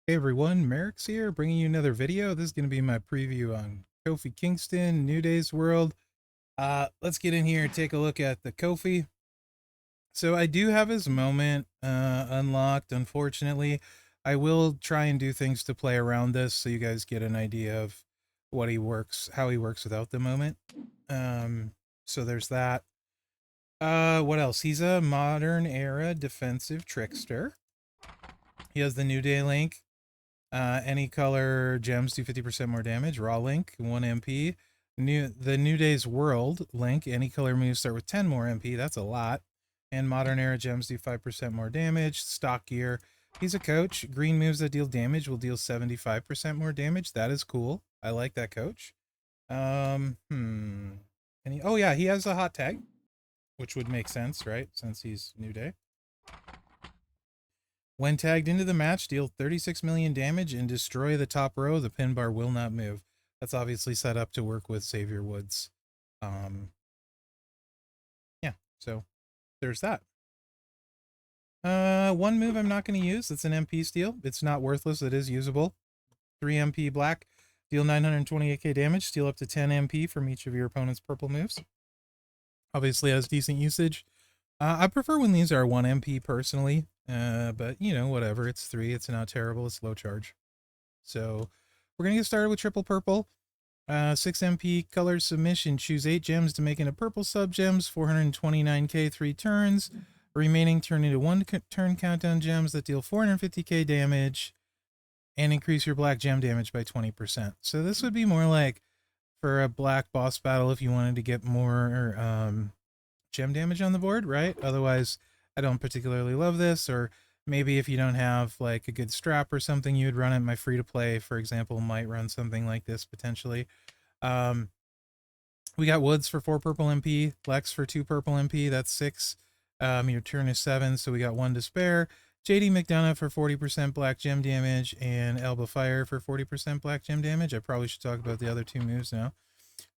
Hey everyone, Mherex here, bringing you another video. This is going to be my preview on Kofi Kingston, New Day's World. Let's get in here and take a look at the Kofi. So I do have his moment unlocked, unfortunately. I will try and do things to play around this so you guys get an idea of how he works without the moment. So there's that. What else? He's a modern era defensive trickster. He has the New Day link. Any color gems do 50% more damage. Raw link, 1 MP. The New Day's World link, any color moves start with 10 more MP. That's a lot. And Modern Era gems do 5% more damage. Stock gear. He's a coach. Green moves that deal damage will deal 75% more damage. That is cool. I like that coach. Oh yeah, he has a hot tag, which would make sense, right? Since he's New Day. When tagged into the match, deal 36 million damage and destroy the top row. The pin bar will not move. That's obviously set up to work with Savior Woods. Yeah, so there's that. One move I'm not going to use. It's an MP steal. It's not worthless. It is usable. 3 MP black. Deal 928k damage. Steal up to 10 MP from each of your opponent's purple moves. Obviously has decent usage. I prefer when these are 1 MP personally. But you know, whatever. It's 3. It's not terrible. It's low charge. So we're going to get started with triple purple. 6 MP color submission. Choose 8 gems to make into purple sub gems. 429k 3 turns. Remaining turn into 1 turn countdown gems that deal 450k damage and increase your black gem damage by 20%. So this would be more like for a black boss battle if you wanted to get more gem damage on the board, right? Otherwise, I don't particularly love this. Or maybe if you don't have like a good strap or something, you would run it. My free to play, for example, might run something like this potentially. We got Woods for 4 purple MP, Lex for 2 purple MP. That's 6. Your turn is 7, so we got 1 to spare. JD McDonough for 40% black gem damage, and Elba Fire for 40% black gem damage. I probably should talk about the other 2 moves now.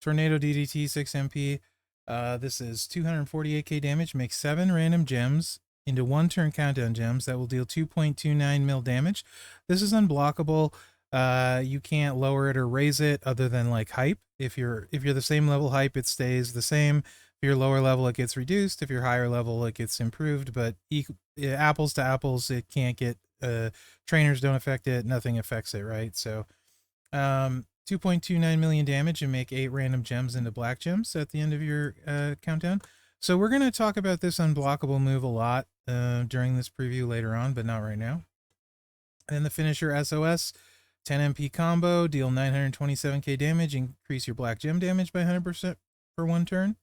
Tornado DDT 6 MP. This is 248k damage. Makes 7 random gems into 1 turn countdown gems that will deal 2.29 mil damage. This is unblockable. You can't lower it or raise it other than like hype. If you're the same level hype, it stays the same. If you're lower level, it gets reduced. If you're higher level, it gets improved. But apples to apples, it can't get. Trainers don't affect it. Nothing affects it, right? So, 2.29 million damage and make 8 random gems into black gems at the end of your countdown. So we're going to talk about this unblockable move a lot during this preview later on, but not right now. And the finisher SOS, 10 MP combo, deal 927k damage, increase your black gem damage by 100% for 1 turn.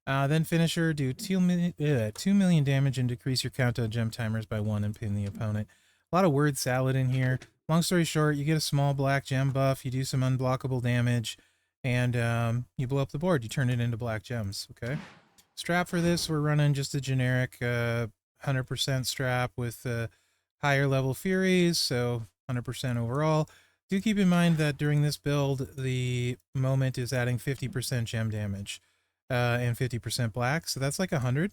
Then finisher, do 2 million damage and decrease your countdown gem timers by 1 and pin the opponent. A lot of word salad in here. Long story short, you get a small black gem buff, you do some unblockable damage, and you blow up the board. You turn it into black gems, okay? Strap for this, we're running just a generic 100% strap with higher level Furies, so 100% overall. Do keep in mind that during this build, the moment is adding 50% gem damage and 50% black, so that's like 100%.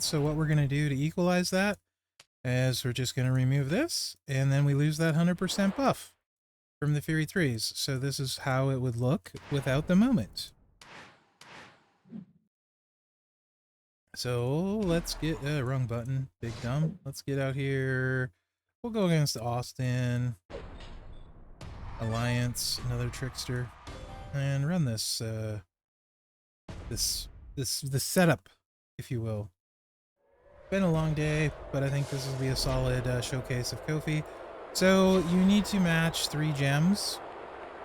So what we're going to do to equalize that is we're just going to remove this, and then we lose that 100% buff from the Fury 3s. So this is how it would look without the moment. So let's get wrong button, big dumb. Let's get out here. We'll go against Austin, Alliance, another trickster, and run this this setup, if you will. Been a long day, but I think this will be a solid showcase of Kofi. So you need to match 3 gems.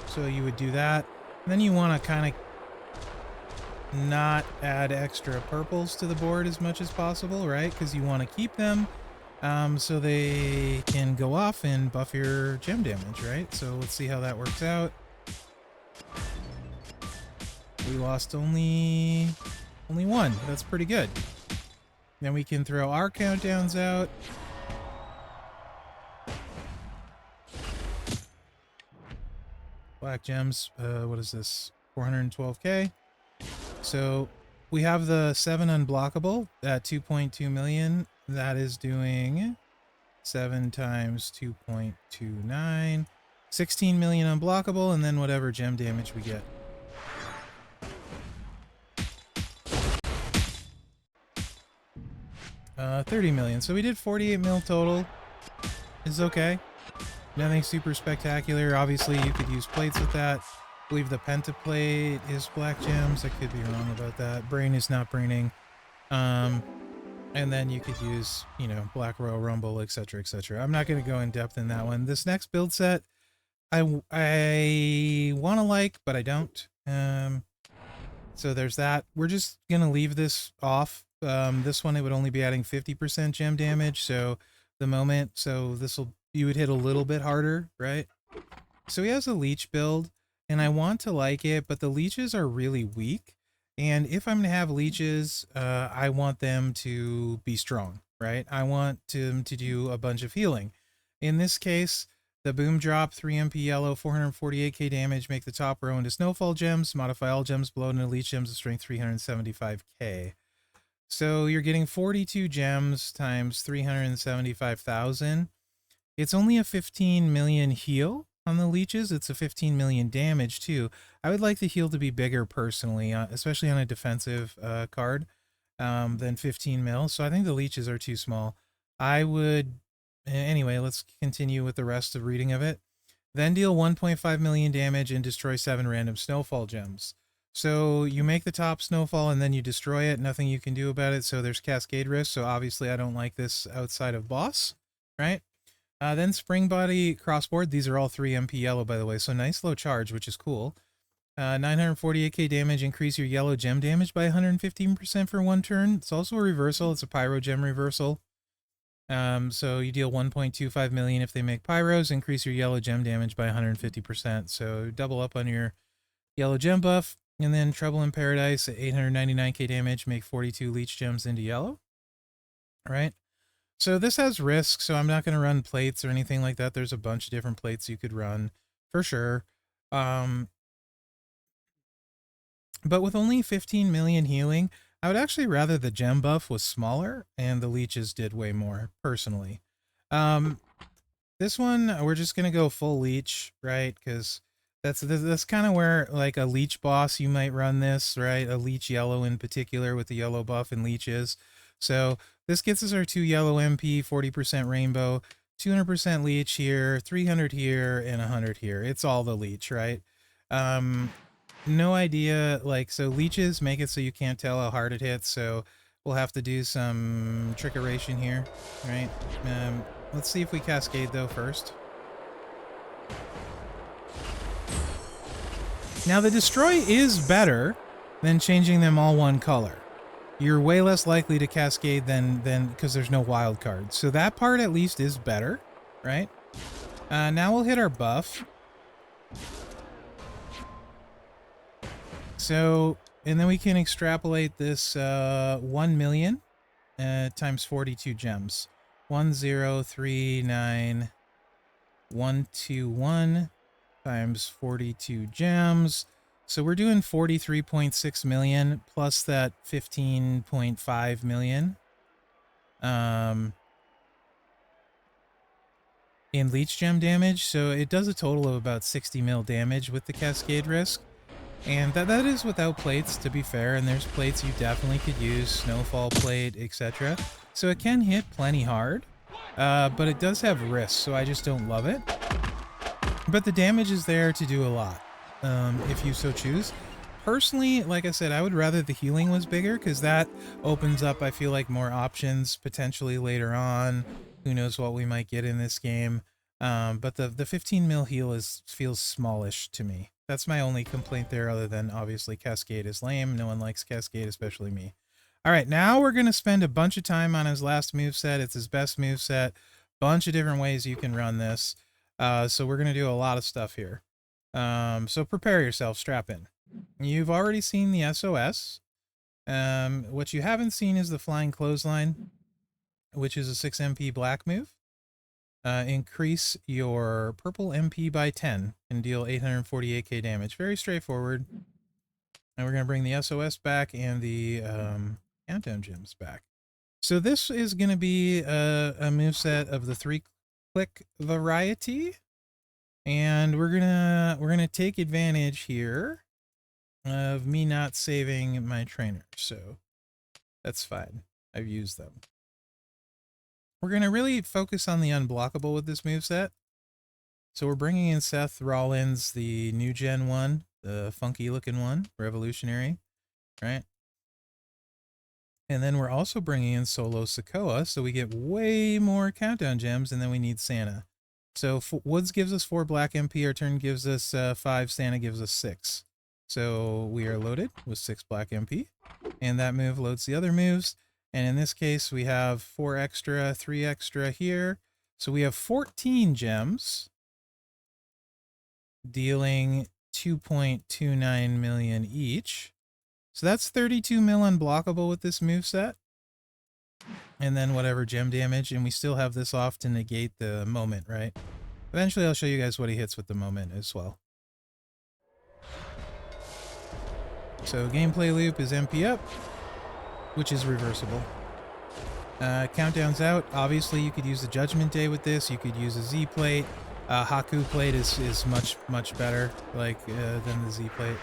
So you would do that. And then you want to kind of not add extra purples to the board as much as possible, right? Because you want to keep them so they can go off and buff your gem damage, right? So let's see how that works out. We lost only 1. That's pretty good. Then we can throw our countdowns out. Black gems, what is this? 412k. So we have the 7 unblockable at 2.2 million. That is doing 7 times 2.29. 16 million unblockable, and then whatever gem damage we get. Uh, 30 million. So we did 48 mil total. Is okay. Nothing super spectacular. Obviously, you could use plates with that. I believe the pentaplate is black gems. I could be wrong about that. Brain is not braining. And then you could use, you know, Black Royal Rumble, etc., etc. I'm not going to go in depth in that one. This next build set, I want to like, but I don't. So there's that. We're just going to leave this off. This one, it would only be adding 50% gem damage. So you would hit a little bit harder, right? So he has a Leech build, and I want to like it, but the leeches are really weak. And if I'm going to have leeches, I want them to be strong, right? I want them to do a bunch of healing. In this case, the boom drop, 3 MP yellow, 448k damage, make the top row into snowfall gems, modify all gems below into leech gems of strength 375k. So you're getting 42 gems times 375,000. It's only a 15 million heal on the leeches. It's a 15 million damage too. I would like the heal to be bigger personally, especially on a defensive card than 15 mil. So I think the leeches are too small. Anyway, let's continue with the rest of reading of it. Then deal 1.5 million damage and destroy 7 random snowfall gems. So you make the top snowfall and then you destroy it. Nothing you can do about it. So there's cascade risk. So obviously I don't like this outside of boss, right? Then Spring Body Crossboard. These are all 3 MP yellow, by the way. So nice low charge, which is cool. 948k damage. Increase your yellow gem damage by 115% for 1 turn. It's also a reversal. It's a pyro gem reversal. So you deal 1.25 million if they make pyros. Increase your yellow gem damage by 150%. So double up on your yellow gem buff. And then Trouble in Paradise at 899k damage. Make 42 leech gems into yellow. All right. So this has risk, so I'm not going to run plates or anything like that. There's a bunch of different plates you could run, for sure. But with only 15 million healing, I would actually rather the gem buff was smaller and the leeches did way more, personally. This one, we're just going to go full leech, right? Because that's kind of where, like, a leech boss, you might run this, right? A leech yellow in particular with the yellow buff and leeches. So this gets us our 2 yellow MP, 40% rainbow, 200% leech here, 300 here, and 100 here. It's all the leech, right? No idea, like, so leeches make it so you can't tell how hard it hits, so we'll have to do some trickeration here, right? Let's see if we cascade, though, first. Now, the destroy is better than changing them all one color. You're way less likely to cascade than because there's no wild cards. So that part at least is better, right? Now we'll hit our buff. So, and then we can extrapolate this 1 million times 42 gems. 1039121 times 42 gems. So we're doing 43.6 million plus that 15.5 million in leech gem damage. So it does a total of about 60 mil damage with the cascade risk. And that is without plates, to be fair, and there's plates you definitely could use, snowfall plate, etc. So it can hit plenty hard, but it does have risk, so I just don't love it. But the damage is there to do a lot, if you so choose. Personally, like I said, I would rather the healing was bigger, because that opens up, I feel like, more options potentially later on. Who knows what we might get in this game. But the 15 mil heal feels smallish to me. That's my only complaint there, other than obviously Cascade is lame. No one likes Cascade, especially me. All right, now we're going to spend a bunch of time on his last moveset. It's his best moveset. Bunch of different ways you can run this. So we're going to do a lot of stuff here. So prepare yourself, strap in. You've already seen the SOS. What you haven't seen is the Flying Clothesline, which is a 6 MP black move. Increase your purple MP by 10 and deal 848k damage. Very straightforward. And we're going to bring the SOS back and the countdown gems back. So this is going to be a moveset of the 3-click variety. And we're gonna take advantage here of me not saving my trainers, so that's fine. I've used them. We're gonna really focus on the unblockable with this moveset. So we're bringing in Seth Rollins, the new gen one, the funky looking one, revolutionary, right? And then we're also bringing in Solo Sokoa, so we get way more countdown gems, and then we need Santa. So Woods gives us 4 black MP, our turn gives us 5, Santa gives us 6. So we are loaded with 6 black MP, and that move loads the other moves. And in this case, we have 4 extra, 3 extra here. So we have 14 gems, dealing 2.29 million each. So that's 32 mil unblockable with this moveset. And then whatever gem damage, and we still have this off to negate the moment, right? Eventually I'll show you guys what he hits with the moment as well. So gameplay loop is MP up, which is reversible. Countdown's out. Obviously you could use the Judgment Day with this, you could use a Z plate. Haku plate is much better than the Z plate.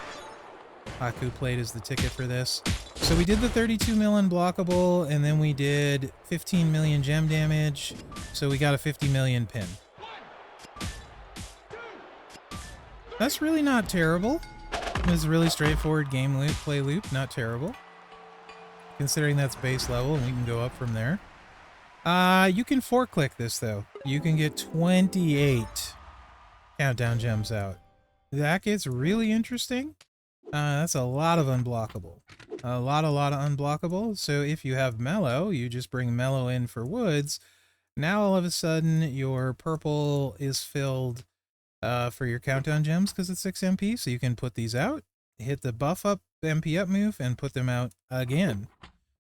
Haku plate is the ticket for this. So we did the 32 mil unblockable, and then we did 15 million gem damage, so we got a 50 million pin. That's really not terrible. It's a really straightforward game loop, play loop, not terrible. Considering that's base level, and we can go up from there. You can 4-click this, though. You can get 28 countdown gems out. That gets really interesting. That's a lot of unblockable. A lot of unblockable. So if you have Mellow, you just bring Mellow in for Woods. Now all of a sudden your purple is filled for your countdown gems because it's 6 MP. So you can put these out, hit the buff up, MP up move, and put them out again.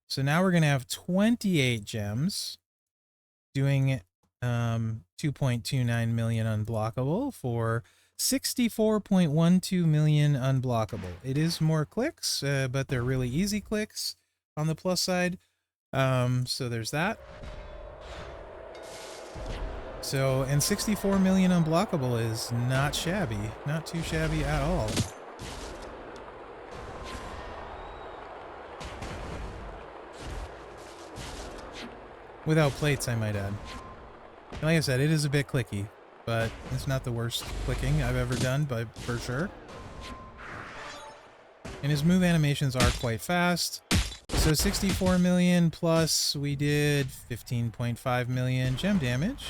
So now we're going to have 28 gems doing 2.29 million unblockable for 64.12 million unblockable. It is more clicks, but they're really easy clicks on the plus side. So there's that. So, and 64 million unblockable is not shabby. Not too shabby at all. Without plates, I might add. Like I said, it is a bit clicky, but it's not the worst clicking I've ever done, but for sure. And his move animations are quite fast. So 64 million plus we did 15.5 million gem damage.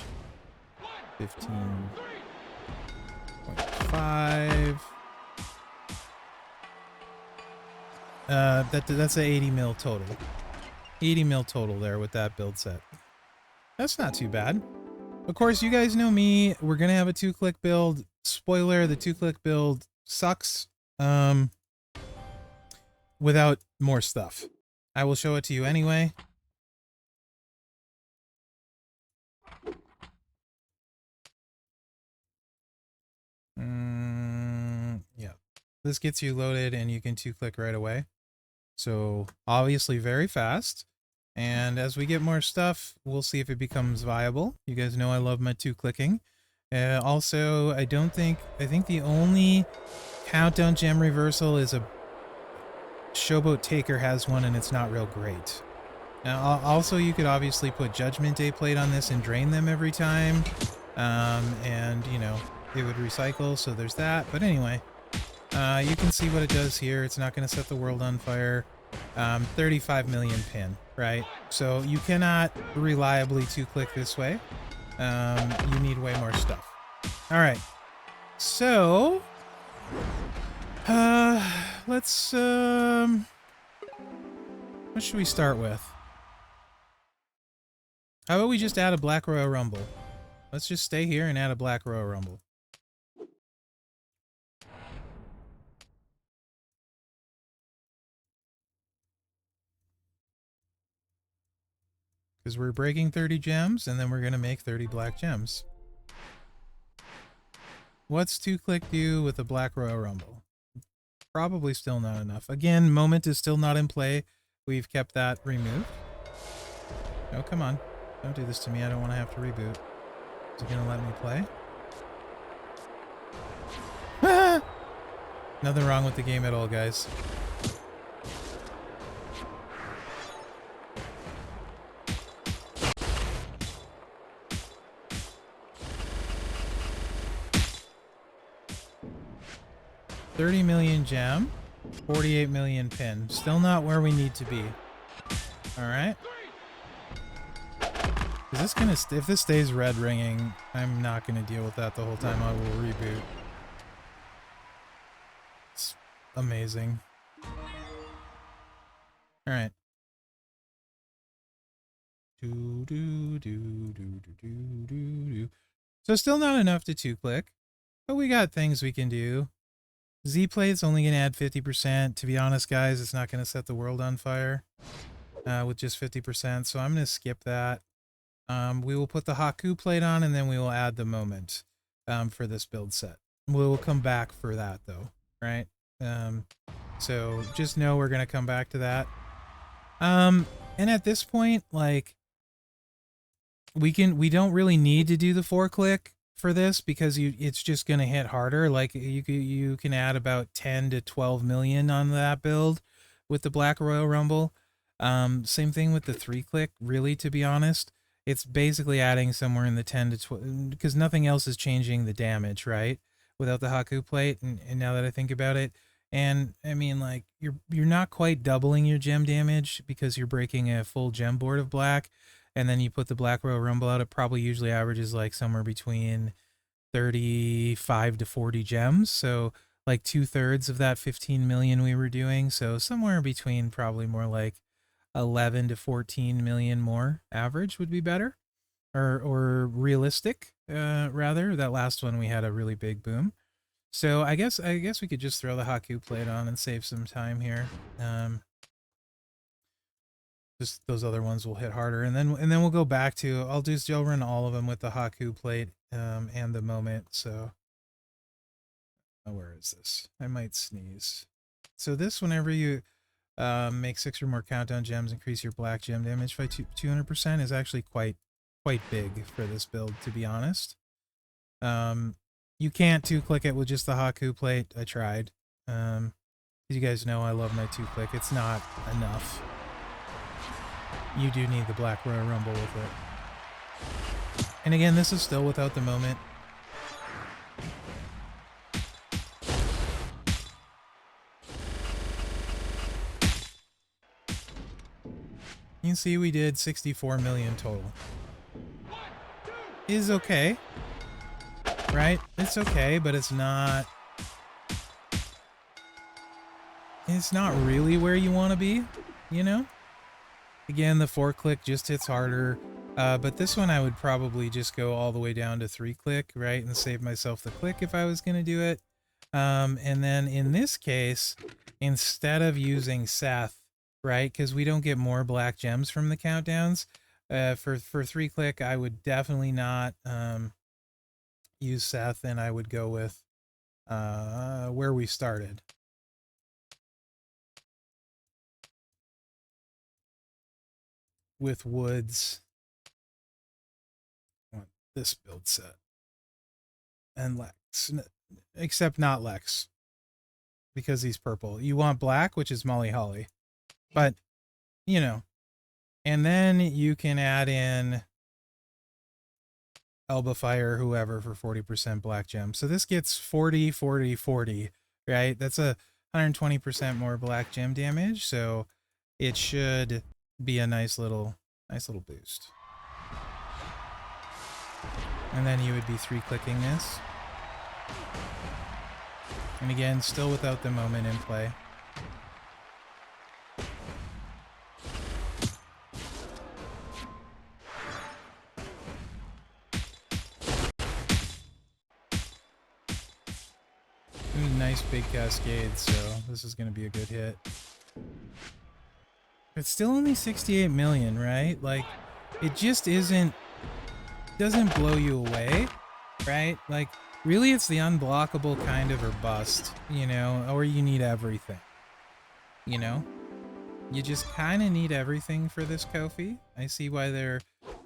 15.5. That's a 80 mil total. 80 mil total there with that build set. That's not too bad. Of course, you guys know me. We're going to have a 2-click build. Spoiler, the 2-click build sucks without more stuff. I will show it to you anyway. Yeah. This gets you loaded and you can 2-click right away. So obviously very fast. And as we get more stuff, we'll see if it becomes viable. You guys know I love my 2-clicking. Also, I think the only countdown gem reversal is a Showboat Taker has one and it's not real great. Now, also you could obviously put Judgment Day plate on this and drain them every time. And, you know, it would recycle, so there's that. But anyway, you can see what it does here. It's not going to set the world on fire. 35 million pin, right? So you cannot reliably 2-click this way. You need way more stuff. All right. So, let's, what should we start with? How about we just add a Black Royal Rumble? Let's just stay here and add a Black Royal Rumble. Because we're breaking 30 gems, and then we're going to make 30 black gems. What's 2-click do with a Black Royal Rumble? Probably still not enough. Again, moment is still not in play. We've kept that removed. No, come on. Don't do this to me. I don't want to have to reboot. Is it gonna let me play? Nothing wrong with the game at all, guys. $30 million gem, 48 million pin. Still not where we need to be. All right. Is this gonna? If this stays red ringing, I'm not gonna deal with that the whole time. I will reboot. It's amazing. All right. So still not enough to 2-click, but we got things we can do. Z-Plate's only going to add 50%. To be honest, guys, it's not going to set the world on fire with just 50%, so I'm going to skip that. We will put the Haku plate on, and then we will add the moment for this build set. We will come back for that, though, right? So just know we're going to come back to that. And at this point, like, we don't really need to do the 4-click for this because it's just going to hit harder. Like you can add about 10 to 12 million on that build with the Black Royal Rumble. Same thing with the 3-click, really, to be honest. It's basically adding somewhere in the 10 to 12 because nothing else is changing the damage, right? Without the Haku plate. And now that I think about it, and I mean, like, you're not quite doubling your gem damage because you're breaking a full gem board of black. And then you put the Black Royal Rumble out, it probably usually averages like somewhere between 35 to 40 gems. So like 2/3 of that 15 million we were doing. So somewhere between probably more like 11 to 14 million more average would be better. Or realistic, rather. That last one we had a really big boom. So I guess we could just throw the Haku plate on and save some time here. Just those other ones will hit harder, and then we'll go back to I'll run all of them with the Haku plate and the moment. So where is this? I might sneeze. So this, whenever you make 6 or more countdown gems, increase your black gem damage by 200%, is actually quite big for this build, to be honest. You can't 2-click it with just the Haku plate. I tried. As you guys know, I love my 2-click. It's not enough. You do need the Black Royal Rumble with it. And again, this is still without the moment. You can see we did 64 million total. Is okay. Right? It's okay, but it's not really where you want to be, you know? Again, the 4-click just hits harder, but this one I would probably just go all the way down to 3-click, right, and save myself the click if I was going to do it. And then in this case, instead of using Seth, right, because we don't get more black gems from the countdowns, for 3-click, I would definitely not use Seth, and I would go with where we started. With Woods. I want this build set. And Lex. Except not Lex. Because he's purple. You want black, which is Molly Holly. But, you know. And then you can add in Elba Fire, whoever, for 40% black gem. So this gets 40, 40, 40, right? That's a 120% more black gem damage. So it should be a nice little boost. And then you would be 3-clicking this. And again, still without the moment in play. Nice big cascade, so this is going to be a good hit. It's still only 68 million, right? Like, it just doesn't blow you away, right? Like, really, it's the unblockable kind of or bust, you know, or you need everything, you know? You just kind of need everything for this Kofi. I see why they're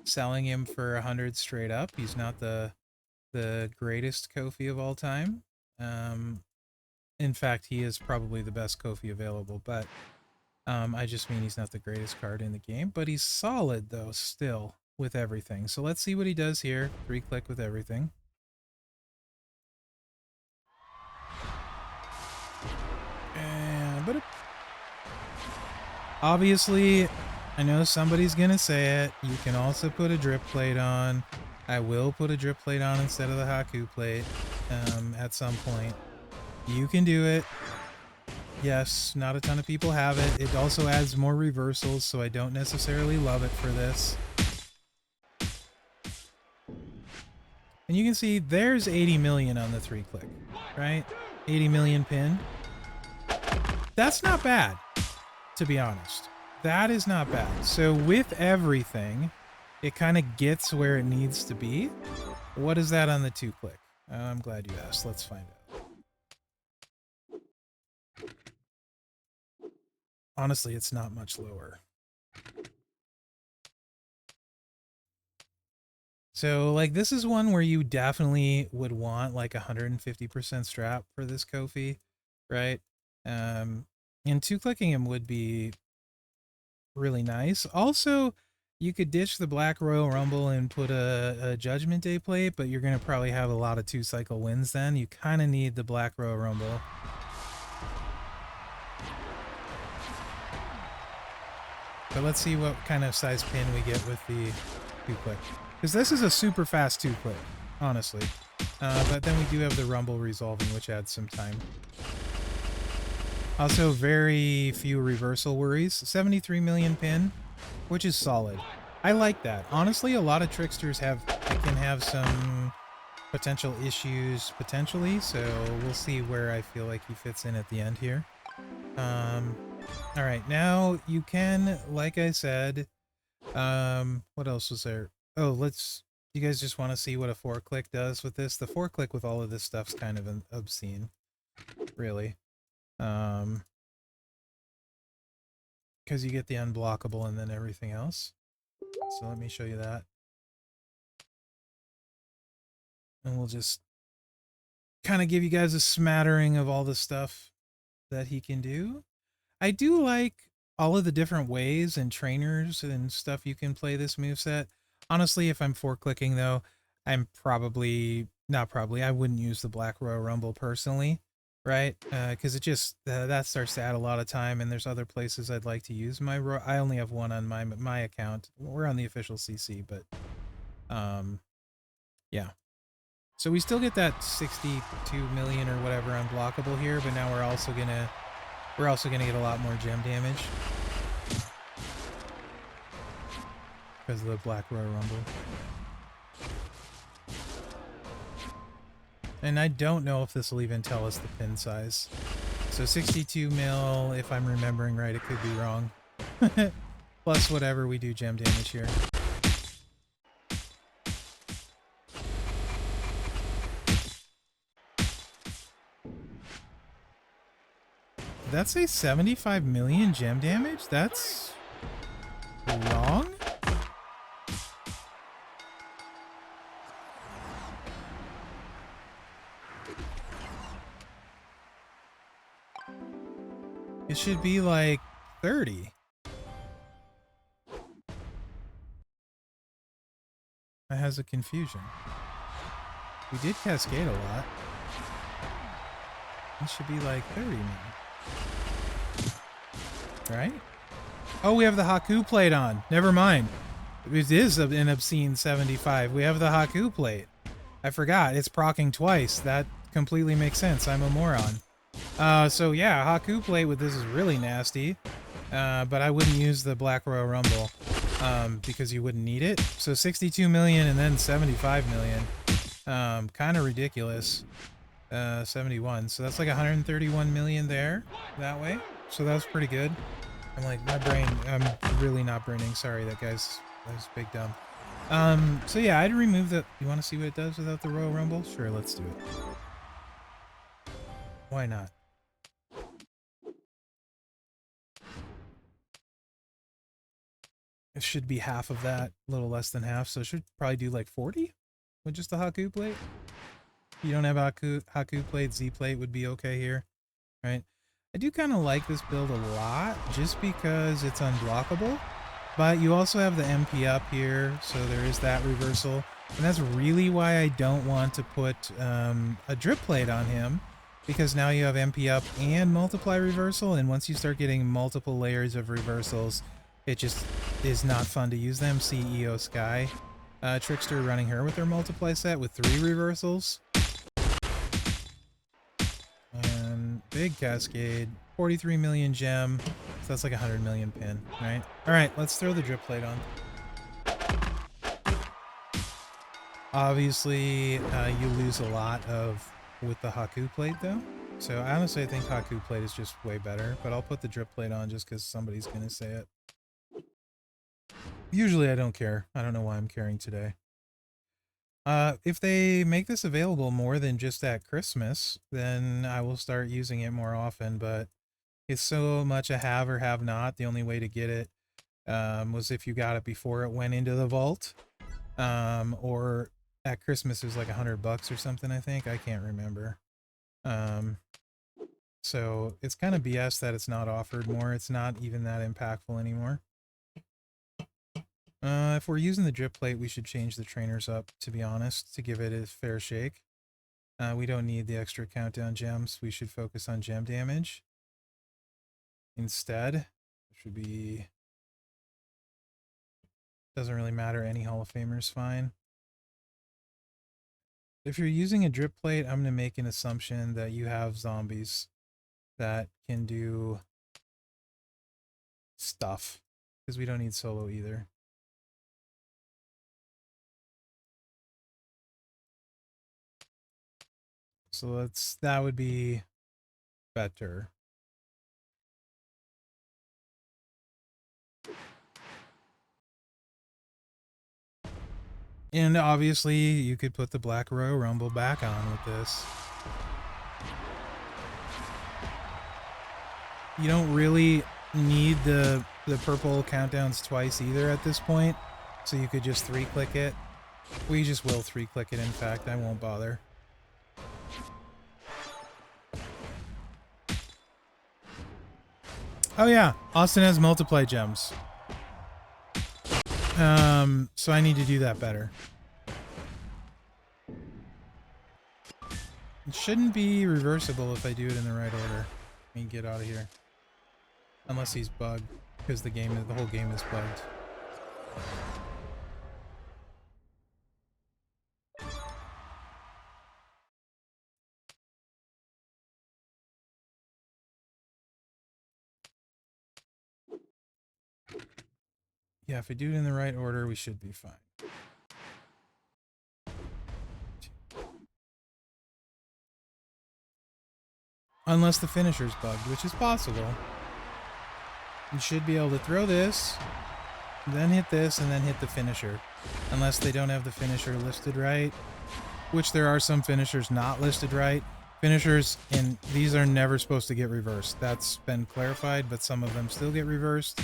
selling him for 100 straight up. He's not the greatest Kofi of all time. In fact, he is probably the best Kofi available, but I just mean he's not the greatest card in the game. But he's solid, though, still, with everything. So let's see what he does here. 3-click with everything. But obviously, I know somebody's gonna say it. You can also put a drip plate on. I will put a drip plate on instead of the Haku plate at some point. You can do it. Yes, not a ton of people have it. It also adds more reversals, so I don't necessarily love it for this. And you can see there's 80 million on the 3-click, right? 80 million pin. That's not bad, to be honest. That is not bad. So with everything, it kind of gets where it needs to be. What is that on the 2-click? I'm glad you asked. Let's find out. Honestly, it's not much lower. So, like, this is one where you definitely would want, like, 150% strap for this Kofi, right? And 2-clicking him would be really nice. Also, you could ditch the Black Royal Rumble and put a Judgment Day plate, but you're going to probably have a lot of 2-cycle wins then. You kind of need the Black Royal Rumble. But let's see what kind of size pin we get with the 2-click. Because this is a super fast 2-click, honestly. But then we do have the Rumble resolving, which adds some time. Also, very few reversal worries. 73 million pin, which is solid. I like that. Honestly, a lot of tricksters can have some potential issues, potentially. So we'll see where I feel like he fits in at the end here. All right, now you can, like I said, what else was there? Oh, you guys just want to see what a 4-click does with this? The 4-click with all of this stuff's kind of obscene, really. Because you get the unblockable and then everything else. So let me show you that. And we'll just kind of give you guys a smattering of all the stuff that he can do. I do like all of the different ways and trainers and stuff you can play this moveset. Honestly, if I'm 4-clicking though, I wouldn't use the Black Royal Rumble personally, right? Because it just, that starts to add a lot of time, and there's other places I'd like to use my I only have one on my account. We're on the official CC, but yeah. So we still get that 62 million or whatever unblockable here, but now we're also gonna get a lot more gem damage because of the Black Royal Rumble. And I don't know if this will even tell us the pin size. So 62 mil, if I'm remembering right, it could be wrong. Plus whatever we do gem damage here. Did that say 75 million gem damage? That's wrong? It should be like 30. That has a confusion. We did cascade a lot. It should be like 30 now. Right? Oh, we have the Haku plate on. Never mind. It is an obscene 75. We have the Haku plate. I forgot. It's proccing twice. That completely makes sense. I'm a moron. So yeah, Haku plate with this is really nasty. But I wouldn't use the Black Royal Rumble. Because you wouldn't need it. So 62 million and then 75 million. Kind of ridiculous. 71. So that's like 131 million there. That way. So that was pretty good. I'm like, I'm really not braining. Sorry, that was big dumb. So yeah, I'd remove the, you want to see what it does without the Royal Rumble? Sure, let's do it. Why not? It should be half of that, a little less than half. So it should probably do like 40 with just the Haku plate. If you don't have Haku plate, Z plate would be okay here, right? I do kind of like this build a lot just because it's unblockable, but you also have the MP up here, so there is that reversal. And that's really why I don't want to put a drip plate on him, because now you have MP up and multiply reversal, and once you start getting multiple layers of reversals, it just is not fun to use them. CEO Sky. Trickster running her with her multiply set with 3 reversals. And big cascade, 43 million gem, so that's like 100 million pin, right? All right, let's throw the drip plate on. Obviously, you lose a lot with the Haku plate though. So honestly, I think Haku plate is just way better, but I'll put the drip plate on just because somebody's gonna say it. Usually I don't care. I don't know why I'm caring today. If they make this available more than just at Christmas, then I will start using it more often, but it's so much a have or have not. The only way to get it was if you got it before it went into the vault, or at Christmas it was like $100 or something, I think. I can't remember. So it's kind of BS that it's not offered more. It's not even that impactful anymore. If we're using the drip plate, we should change the trainers up, to be honest, to give it a fair shake. We don't need the extra countdown gems. We should focus on gem damage. Instead, it should be... Doesn't really matter, any Hall of Famer is fine. If you're using a drip plate, I'm going to make an assumption that you have zombies that can do stuff, because we don't need solo either. So that would be better. And obviously you could put the Black Row Rumble back on with this. You don't really need the purple countdowns twice either at this point, so you could just 3-click it. We just will 3-click it, in fact, I won't bother. Oh yeah, Austin has multiply gems. So I need to do that better. It shouldn't be reversible if I do it in the right order. Let me get out of here. Unless he's bugged, because the whole game is bugged. Yeah, if we do it in the right order, we should be fine. Unless the finisher's bugged, which is possible. You should be able to throw this, then hit this, and then hit the finisher. Unless they don't have the finisher listed right. Which there are some finishers not listed right. Finishers, and these are never supposed to get reversed. That's been clarified, but some of them still get reversed.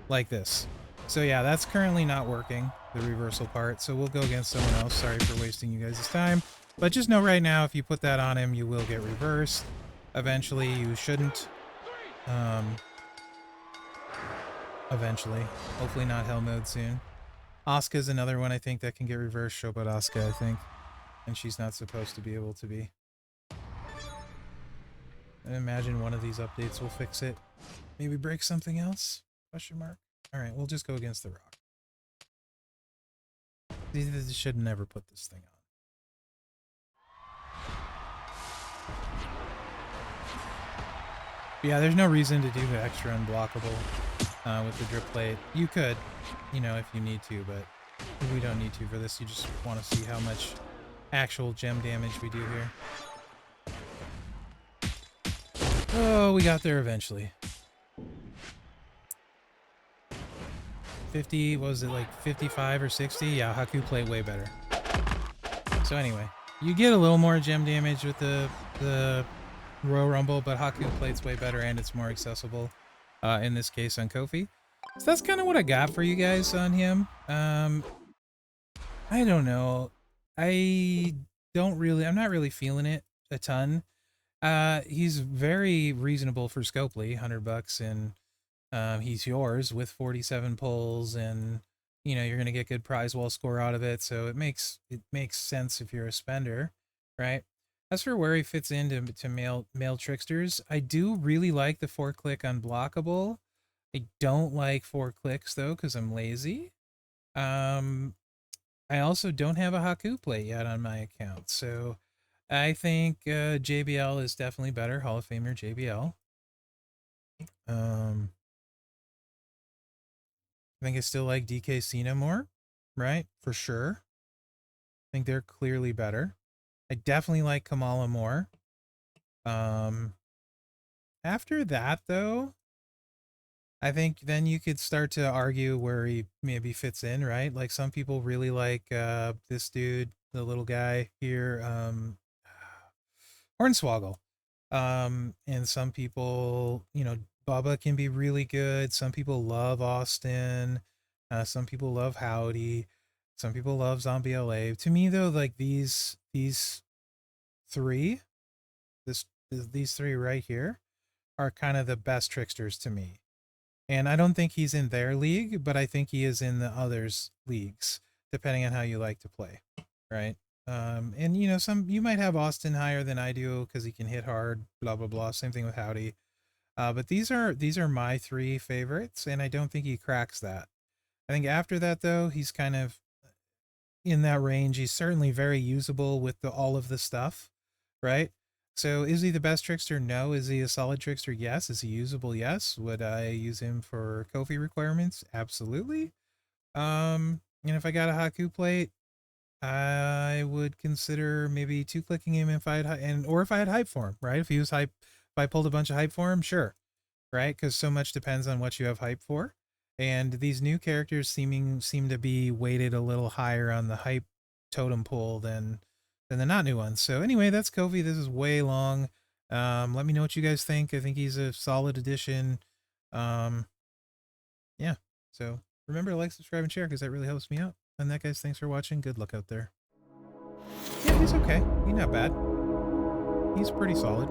Like this. So yeah, that's currently not working, the reversal part, so we'll go against someone else. Sorry for wasting you guys' time. But just know right now, if you put that on him, you will get reversed. Eventually, you shouldn't. Eventually. Hopefully not hell mode soon. Asuka's another one I think that can get reversed. Show about Asuka, I think. And she's not supposed to be able to be. I imagine one of these updates will fix it. Maybe break something else? Question mark. Alright, we'll just go against the rock. They should never put this thing on. But yeah, there's no reason to do the extra unblockable with the drip plate. You could, you know, if you need to, but we don't need to for this. You just want to see how much actual gem damage we do here. Oh, we got there eventually. 50, what was it, like 55 or 60? Yeah, Haku played way better. So anyway, you get a little more gem damage with the Royal Rumble, but Haku plays way better and it's more accessible, in this case on Kofi. So that's kind of what I got for you guys on him. I don't know. I I'm not really feeling it a ton. He's very reasonable for Scopely, $100, and he's yours with 47 pulls, and you know you're gonna get good prize wall score out of it. So it makes sense if you're a spender, right? As for where he fits into male tricksters, I do really like the 4-click unblockable. I don't like 4 clicks though because I'm lazy. Um, I also don't have a Haku plate yet on my account, so I think JBL is definitely better. Hall of Famer JBL. I think I still like DK Cena more, right? For sure. I think they're clearly better. I definitely like Kamala more. Um, After that, though, I think then you could start to argue where he maybe fits in, right? Like some people really like this dude, the little guy here, Hornswoggle. And some people, you know, Bubba can be really good. Some people love Austin. Some people love Howdy. Some people love Zombie LA. To me, though, like these three, these three right here, are kind of the best tricksters to me. And I don't think he's in their league, but I think he is in the others' leagues, depending on how you like to play, right? And you know, you might have Austin higher than I do because he can hit hard, blah blah blah. Same thing with Howdy. But these are my three favorites, and I don't think he cracks that. I think after that though, he's kind of in that range. He's certainly very usable with all of the stuff, right? So is he the best trickster? No. Is he a solid trickster? Yes. Is he usable? Yes. Would I use him for Kofi requirements? Absolutely. And if I got a Haku plate, I would consider maybe 2-clicking him if I had or if I had hype for him, right? If he was hype, if I pulled a bunch of hype for him, sure, right? Because so much depends on what you have hype for. And these new characters seem to be weighted a little higher on the hype totem pool than the not new ones. So anyway, that's Kofi. This is way long. Let me know what you guys think. I think he's a solid addition. Um, yeah. So remember to like, subscribe, and share because that really helps me out. And that, guys, thanks for watching. Good luck out there. Yeah, he's okay. He's not bad. He's pretty solid.